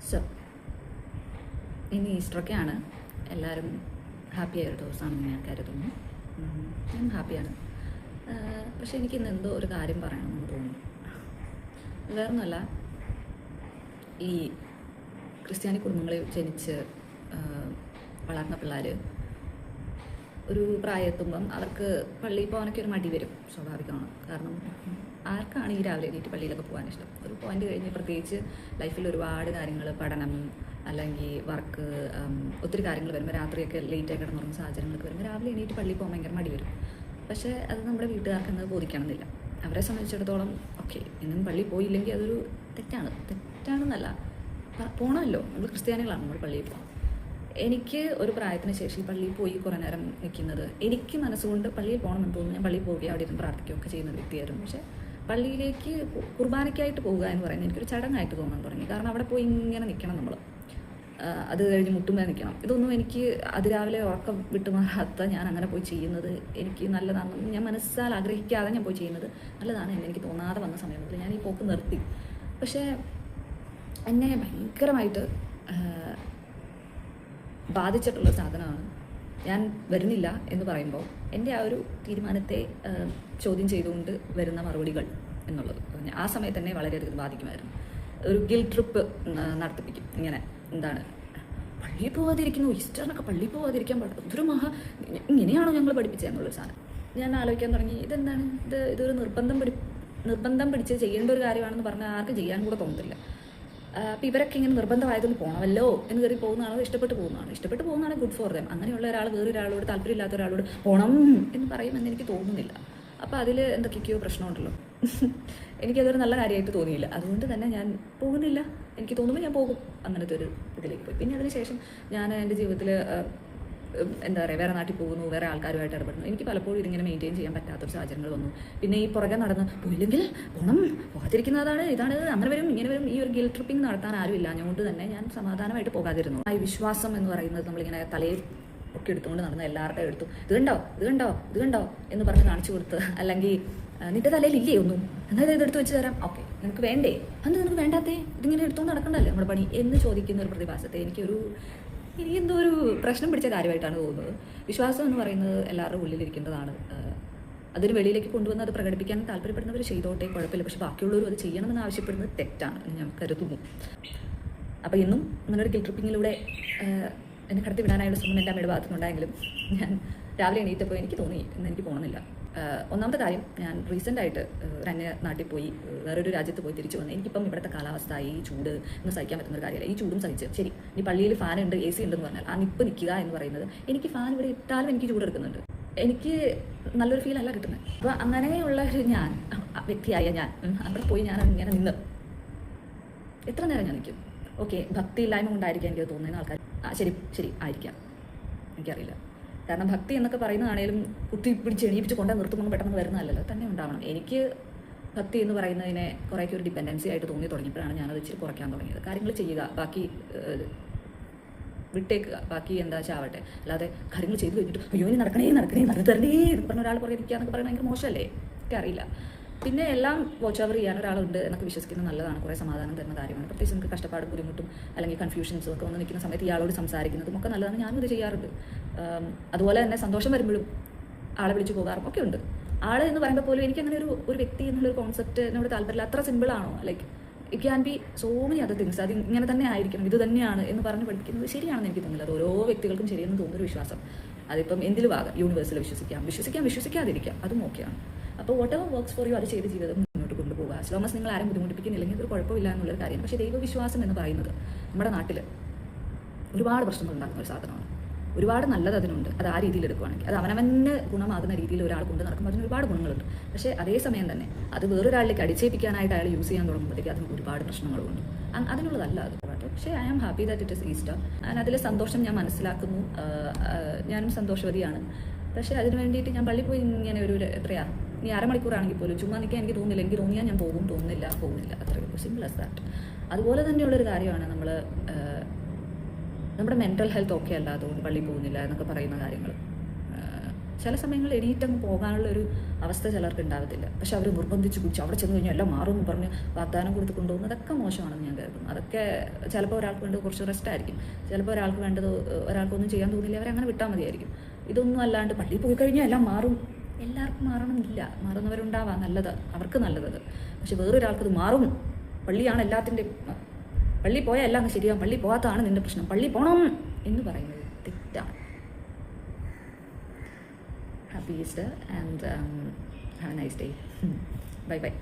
So ഇനി ഈസ്റ്ററൊക്കെയാണ്. എല്ലാവരും ഹാപ്പിയായ ഒരു ദിവസമാണെന്ന് ഞാൻ കരുതുന്നു. ഞാൻ ഹാപ്പിയാണ്. പക്ഷെ എനിക്കിന്ന് എന്തോ ഒരു കാര്യം പറയണമെന്ന് തോന്നുന്നു. വേറൊന്നുമല്ല, ഈ ക്രിസ്ത്യാനി കുടുംബങ്ങളിൽ ജനിച്ച് വളർന്ന പിള്ളേർ ഒരു പ്രായമെത്തുമ്പം അവർക്ക് പള്ളിയിൽ പോകാനൊക്കെ ഒരു മടി വരും, സ്വാഭാവികമാണ്. കാരണം ആർക്കാണ് ഈ രാവിലെ എണീറ്റ് പള്ളിയിലൊക്കെ പോകാൻ ഇഷ്ടം? ഒരു പോയിന്റ് കഴിഞ്ഞ് പ്രത്യേകിച്ച് ലൈഫിൽ ഒരുപാട് കാര്യങ്ങൾ, പഠനം അല്ലെങ്കിൽ വർക്ക്, ഒത്തിരി കാര്യങ്ങൾ വരുമ്പോൾ രാത്രിയൊക്കെ ലേറ്റായി കിടന്നുറങ്ങുന്ന സാഹചര്യങ്ങളൊക്കെ വരുമ്പോൾ രാവിലെ എണീറ്റ് പള്ളിയിൽ പോകാൻ ഭയങ്കര മടി വരും. പക്ഷേ അത് നമ്മുടെ വീട്ടുകാർക്ക് എന്നത് ബോധിക്കണമെന്നില്ല. അവരെ സംബന്ധിച്ചിടത്തോളം ഓക്കെ, ഇന്നും പള്ളിയിൽ പോയില്ലെങ്കിൽ അതൊരു തെറ്റാണെന്നല്ല, പോകണമല്ലോ, നമ്മൾ ക്രിസ്ത്യാനികളാണ്, നമ്മൾ പള്ളിയിൽ പോകാം. എനിക്ക് ഒരു പ്രായത്തിന് ശേഷം പള്ളിയിൽ പോയി കുറേ നേരം നിൽക്കുന്നത് എനിക്ക് മനസ്സുകൊണ്ട് പള്ളിയിൽ പോകണമെന്ന് തോന്നുന്നു. ഞാൻ പള്ളിയിൽ പോവുകയും അവിടെ ഇരുന്ന് പ്രാർത്ഥിക്കുകയൊക്കെ ചെയ്യുന്ന ഒരു വ്യക്തിയായിരുന്നു. പക്ഷേ പള്ളിയിലേക്ക് കുർബാനയ്ക്കായിട്ട് പോവുക എന്ന് പറയുന്നത് എനിക്കൊരു ചടങ്ങായിട്ട് തോന്നാൻ തുടങ്ങി. കാരണം അവിടെ പോയി ഇങ്ങനെ നിൽക്കണം, നമ്മൾ അത് കഴിഞ്ഞ് മുട്ടുമ്പോൾ നിൽക്കണം. ഇതൊന്നും എനിക്ക് അതിരാവിലെ ഉറക്കം വിട്ടുമാറാത്ത ഞാൻ അങ്ങനെ പോയി ചെയ്യുന്നത് എനിക്ക് നല്ലതാണെന്ന് ഞാൻ മനസ്സാൽ ആഗ്രഹിക്കാതെ ഞാൻ പോയി ചെയ്യുന്നത് നല്ലതാണ് എന്ന് എനിക്ക് തോന്നാതെ വന്ന സമയം മുതൽ ഞാൻ ഈ പോക്ക് നിർത്തി. പക്ഷേ എന്നെ ഭയങ്കരമായിട്ട് ബാധിച്ചിട്ടുള്ള സാധനമാണ് ഞാൻ വരുന്നില്ല എന്ന് പറയുമ്പോൾ എൻ്റെ ആ ഒരു തീരുമാനത്തെ ചോദ്യം ചെയ്തുകൊണ്ട് വരുന്ന മറുപടികൾ എന്നുള്ളത്. ആ സമയത്ത് തന്നെ വളരെയധികം ബാധിക്കുമായിരുന്നു. ഒരു ഗിൽ ട്രിപ്പ് നടത്തിപ്പിക്കും. ഇങ്ങനെ എന്താണ്, പള്ളിയിൽ പോകാതിരിക്കുന്നു, ഈസ്റ്ററിനൊക്കെ പള്ളിയിൽ പോകാതിരിക്കാൻ പാടില്ല, ഇങ്ങനെയാണോ ഞങ്ങൾ പഠിപ്പിച്ചതെന്നുള്ളൊരു സാധനം ഞാൻ ആലോചിക്കാൻ തുടങ്ങി. ഇതെന്താണ് ഇതൊരു നിർബന്ധം പിടിച്ച് ചെയ്യേണ്ട ഒരു കാര്യമാണെന്ന് പറഞ്ഞാൽ ആർക്കും ചെയ്യാൻ കൂടെ തോന്നത്തില്ല. അപ്പോൾ ഇവരൊക്കെ ഇങ്ങനെ നിർബന്ധമായതുകൊണ്ട് പോകണമല്ലോ എന്ന് കയറി പോകുന്നതാണോ, ഇഷ്ടപ്പെട്ട് പോകുന്നതാണ് ഗുഡ് ഫോർ ദം. അങ്ങനെയുള്ള ഒരാൾ വേറൊരാളോട്, താല്പര്യമില്ലാത്ത ഒരാളോട് പോകണം എന്ന് പറയുമെന്ന് എനിക്ക് തോന്നുന്നില്ല. അപ്പോൾ അതിൽ എന്തൊക്കെയൊക്കെയോ പ്രശ്നമുണ്ടല്ലോ. എനിക്കതൊരു നല്ല കാര്യമായിട്ട് തോന്നിയില്ല. അതുകൊണ്ട് തന്നെ ഞാൻ പോകുന്നില്ല. എനിക്ക് തോന്നുമ്പോൾ ഞാൻ പോകും, അങ്ങനത്തെ ഒരു ഇതിലേക്ക് പോയി. പിന്നെ അതിനുശേഷം ഞാൻ എൻ്റെ ജീവിതത്തിൽ എന്താ പറയുക, വേറെ നാട്ടിൽ പോകുന്നു, വേറെ ആൾക്കാരുമായിട്ട് ഇടപെടുന്നു. എനിക്ക് പലപ്പോഴും ഇതിങ്ങനെ മെയിൻറ്റെയിൻ ചെയ്യാൻ പറ്റാത്തൊരു സാഹചര്യങ്ങൾ വന്നു. പിന്നെ ഈ പുറകെ നടന്ന് പോയില്ലെങ്കിൽ പോകണം, പോകാതിരിക്കുന്നതാണ്, ഇതാണ്, അങ്ങനെ വരും, ഇങ്ങനെ വരും. ഈ ഒരു ഗിൽ ട്രിപ്പിംഗ് നടത്താൻ ആരുമില്ല. അതുകൊണ്ട് തന്നെ ഞാൻ സമാധാനമായിട്ട് പോകാതിരുന്നു. ഈ വിശ്വാസം എന്ന് പറയുന്നത് നമ്മളിങ്ങനെ തലയിൽ ഒക്കെ എടുത്തുകൊണ്ട് നടന്ന എല്ലാവരുടെയും എടുത്തു ഇത് കണ്ടോ എന്ന് പറഞ്ഞ് കാണിച്ചു കൊടുത്ത്, അല്ലെങ്കിൽ നിന്റെ തലയിലില്ലേ ഒന്നും, എന്നാൽ ഇതെടുത്ത് വെച്ച് തരാം, ഓക്കെ നിനക്ക് വേണ്ടേ, അന്ന് നിനക്ക് വേണ്ടാത്തേ, ഇതിങ്ങനെ എടുത്തുകൊണ്ട് നടക്കണ്ടല്ലേ നമ്മുടെ പണി എന്ന് ചോദിക്കുന്ന ഒരു പ്രതിഭാസത്തെ എനിക്കെന്തോ ഒരു പ്രശ്നം പിടിച്ച കാര്യമായിട്ടാണ് തോന്നുന്നത്. വിശ്വാസം എന്ന് പറയുന്നത് എല്ലാവരുടെ ഉള്ളിലിരിക്കേണ്ടതാണ്. അതിന് വെളിയിലേക്ക് കൊണ്ടുവന്ന് അത് പ്രകടിപ്പിക്കാൻ താല്പര്യപ്പെടുന്നവർ ചെയ്തോട്ടെ, കുഴപ്പമില്ല. പക്ഷെ ബാക്കിയുള്ളവരും അത് ചെയ്യണമെന്ന് ആവശ്യപ്പെടുന്നത് തെറ്റാണ് എന്ന് ഞാൻ കരുതുന്നു. അപ്പോൾ ഇന്നും നല്ലൊരു ഗിൽ ട്രിപ്പിങ്ങിലൂടെ എന്നെ കടത്തി വിടാനായുള്ള ശ്രമം എൻ്റെ അമ്മയുടെ ഭാഗത്തുനിന്നുണ്ടായെങ്കിലും ഞാൻ രാവിലെ എണീറ്റപ്പോൾ എനിക്ക് തോന്നി ഇന്ന് എനിക്ക് പോകണമെന്നില്ല. ഒന്നാമത്തെ കാര്യം, ഞാൻ റീസെൻ്റായിട്ട് അന്യ നാട്ടിൽ പോയി വേറൊരു രാജ്യത്ത് പോയി തിരിച്ചു വന്നത്. എനിക്കിപ്പം ഇവിടുത്തെ കാലാവസ്ഥ, ഈ ചൂട് ഒന്നും സഹിക്കാൻ പറ്റുന്ന ഒരു കാര്യമല്ല. ഈ ചൂടും സഹിച്ച് ശരി, ഈ പള്ളിയിൽ ഫാൻ ഉണ്ട്, AC ഉണ്ടെന്ന് പറഞ്ഞാൽ ആ നിൽക്കുക എന്ന് പറയുന്നത്, എനിക്ക് ഫാൻ ഇവിടെ ഇട്ടാലും എനിക്ക് ചൂടെടുക്കുന്നുണ്ട്. എനിക്ക് നല്ലൊരു ഫീൽ അല്ല കിട്ടുന്നത്. അപ്പോൾ അങ്ങനെയുള്ള ഒരു വ്യക്തിയായ ഞാൻ അവിടെ പോയി ഞാൻ ഇങ്ങനെ നിന്ന് എത്ര നേരം ഞാൻ നിൽക്കും? ഓക്കെ, ഭക്തിയില്ലായ്മ കൊണ്ടായിരിക്കാം എനിക്ക് തോന്നുന്ന ആൾക്കാർ. ശരി ആയിരിക്കാം, എനിക്കറിയില്ല. കാരണം ഭക്തി എന്നൊക്കെ പറയുന്നതാണേലും കുത്തി പിടിച്ച് എണീപ്പിച്ച് കൊണ്ടു നിർത്തുമ്പോൾ പെട്ടെന്ന് വരുന്നതല്ലല്ലോ, തന്നെ ഉണ്ടാവണം. എനിക്ക് ഭക്തി എന്ന് പറയുന്നതിനെ കുറേയൊക്കെ ഒരു ഡിപ്പെൻഡൻസി ആയിട്ട് തോന്നി തുടങ്ങിയപ്പോഴാണ് ഞാനത് ഇച്ചിരി കുറയ്ക്കാൻ തുടങ്ങിയത്. കാര്യങ്ങൾ ചെയ്യുക, ബാക്കി വിട്ടേക്കുക, ബാക്കി എന്താ ചാവട്ടെ. അല്ലാതെ കാര്യങ്ങൾ ചെയ്ത് കഴിഞ്ഞിട്ട് അയ്യോ ഇനി നടക്കണേ നടത്തരണേ എന്ന് പറഞ്ഞ ഒരാൾ പുറകെ ഇരിക്കുക എന്നൊക്കെ പറയുന്നത് ഭയങ്കര മോശമല്ലേ? എനിക്കറിയില്ല. പിന്നെ എല്ലാം വാച്ച് ഓവർ ചെയ്യാൻ ഒരാളുണ്ട് എന്നൊക്കെ വിശ്വസിക്കുന്നത് നല്ലതാണ്, കുറേ സമാധാനം തരുന്ന കാര്യമാണ്. പ്രത്യേകിച്ച് നമുക്ക് കഷ്ടപ്പാടും ബുദ്ധിമുട്ടും അല്ലെങ്കിൽ കൺഫ്യൂഷൻസും ഒക്കെ വന്ന് നിൽക്കുന്ന സമയത്ത് ഇയാളോട് സംസാരിക്കുന്നതും ഒക്കെ നല്ലതാണ്. ഞാനും ഇത് ചെയ്യാറുണ്ട്. അതുപോലെ തന്നെ സന്തോഷം വരുമ്പോഴും ആളെ വിളിച്ചു പോകാറും ഒക്കെ ഉണ്ട്. ആൾ എന്ന് പറയുമ്പോൾ പോലും എനിക്കങ്ങനെ ഒരു വ്യക്തി എന്നുള്ളൊരു കോൺസെപ്റ്റ് എന്നോട് താല്പര്യമില്ല. അത്ര സിമ്പിളാണോ? Like it can be so many other things. അത് ഇങ്ങനെ തന്നെ ആയിരിക്കണം, ഇത് തന്നെയാണ് എന്ന് പറഞ്ഞ് പഠിപ്പിക്കുന്നത് ശരിയാണെന്ന് എനിക്ക് തോന്നില്ല. അത് ഓരോ വ്യക്തികൾക്കും ശരിയെന്ന് തോന്നുന്നൊരു വിശ്വാസം. അതിപ്പം എന്തിലും ആകാം, യൂണിവേഴ്സിൽ വിശ്വസിക്കാതിരിക്കാം, അതും ഓക്കെയാണ്. അപ്പോൾ what ever works for you അത് ചെയ്ത് ജീവിതം മുന്നോട്ട് കൊണ്ടുപോകുക. ആസ് ലോങ് ആസ് നിങ്ങൾ ആരും ബുദ്ധിമുട്ടിപ്പിക്കുന്നില്ലെങ്കിൽ ഒരു കുഴപ്പമില്ല എന്നുള്ളൊരു കാര്യം. പക്ഷേ ദൈവവിശ്വാസം എന്ന് പറയുന്നത് നമ്മുടെ നാട്ടിൽ ഒരുപാട് പ്രശ്നങ്ങൾ ഉണ്ടാക്കുന്ന ഒരു സാധനമാണ്. ഒരുപാട് നല്ലത് അതിനുണ്ട്. അത് ആ രീതിയിൽ എടുക്കുകയാണെങ്കിൽ അത് അവനവന് ഗുണമാകുന്ന രീതിയിൽ ഒരാൾ കൊണ്ട് നടക്കുമ്പോൾ അതിന് ഒരുപാട് ഗുണങ്ങളുണ്ട്. പക്ഷേ അതേസമയം തന്നെ അത് വേറൊരാളിലേക്ക് അടിച്ചേൽപ്പിക്കാനായിട്ട് അയാൾ യൂസ് ചെയ്യാൻ തുടങ്ങുമ്പോഴത്തേക്ക് അതിന് ഒരുപാട് പ്രശ്നങ്ങളുണ്ട്. അതിനുള്ളതല്ല അത്. പക്ഷേ I am happy that it is Easter. അതിലെ സന്തോഷം ഞാൻ മനസ്സിലാക്കുന്നു. ഞാനും സന്തോഷവതിയാണ്. പക്ഷേ അതിന് വേണ്ടിയിട്ട് ഞാൻ പള്ളിയിൽ പോയി ഇങ്ങനെ എത്രയാണ് ഇനി അരമണിക്കൂറാണെങ്കിൽ പോലും ചുമ്മാ നിൽക്കാൻ എനിക്ക് തോന്നുന്നില്ല. എനിക്ക് തോന്നിയാൽ ഞാൻ പോകുന്നില്ല. അത്രയും സിമ്പിൾ ആസ് ദാറ്റ്. അതുപോലെ തന്നെയുള്ളൊരു കാര്യമാണ് നമ്മുടെ മെൻ്റൽ ഹെൽത്ത് ഓക്കെ അല്ലാത്തതുകൊണ്ട് പള്ളിയിൽ പോകുന്നില്ല എന്നൊക്കെ പറയുന്ന കാര്യങ്ങൾ. ചില സമയങ്ങളിൽ എണീറ്റങ്ങ് പോകാനുള്ള ഒരു അവസ്ഥ ചിലർക്ക് ഉണ്ടാകത്തില്ല. പക്ഷെ അവർ നിർബന്ധിച്ച് കുടിച്ച് അവിടെ ചെന്ന് കഴിഞ്ഞാൽ എല്ലാം മാറും എന്ന് പറഞ്ഞ് വാഗ്ദാനം കൊടുത്ത് കൊണ്ടുപോകുന്നതൊക്കെ മോശമാണെന്ന് ഞാൻ കരുതുന്നു. അതൊക്കെ ചിലപ്പോൾ ഒരാൾക്ക് വേണ്ടത് കുറച്ച് റെസ്റ്റ് ആയിരിക്കും, ചിലപ്പോൾ ഒരാൾക്ക് വേണ്ടത് ഒരാൾക്കൊന്നും ചെയ്യാൻ തോന്നില്ല, അവരങ്ങനെ വിട്ടാൽ മതിയായിരിക്കും. ഇതൊന്നും അല്ലാണ്ട് പള്ളിയിൽ പോയി കഴിഞ്ഞാൽ എല്ലാം മാറും, എല്ലാവർക്കും മാറണമെന്നില്ല. മാറുന്നവരുണ്ടാവാം, നല്ലത്, അവർക്ക് നല്ലത്. പക്ഷെ വേറൊരാൾക്കത് മാറും, പള്ളിയാണ് എല്ലാത്തിൻ്റെയും, പള്ളി പോയാൽ എല്ലാം അങ്ങ് ശരിയാവും, പള്ളി പോകാത്തതാണ് നിൻ്റെ പ്രശ്നം, പള്ളി പോകണം എന്ന് പറയുന്നത് തെറ്റാണ്. Happy Easter and have a nice day. Bye bye.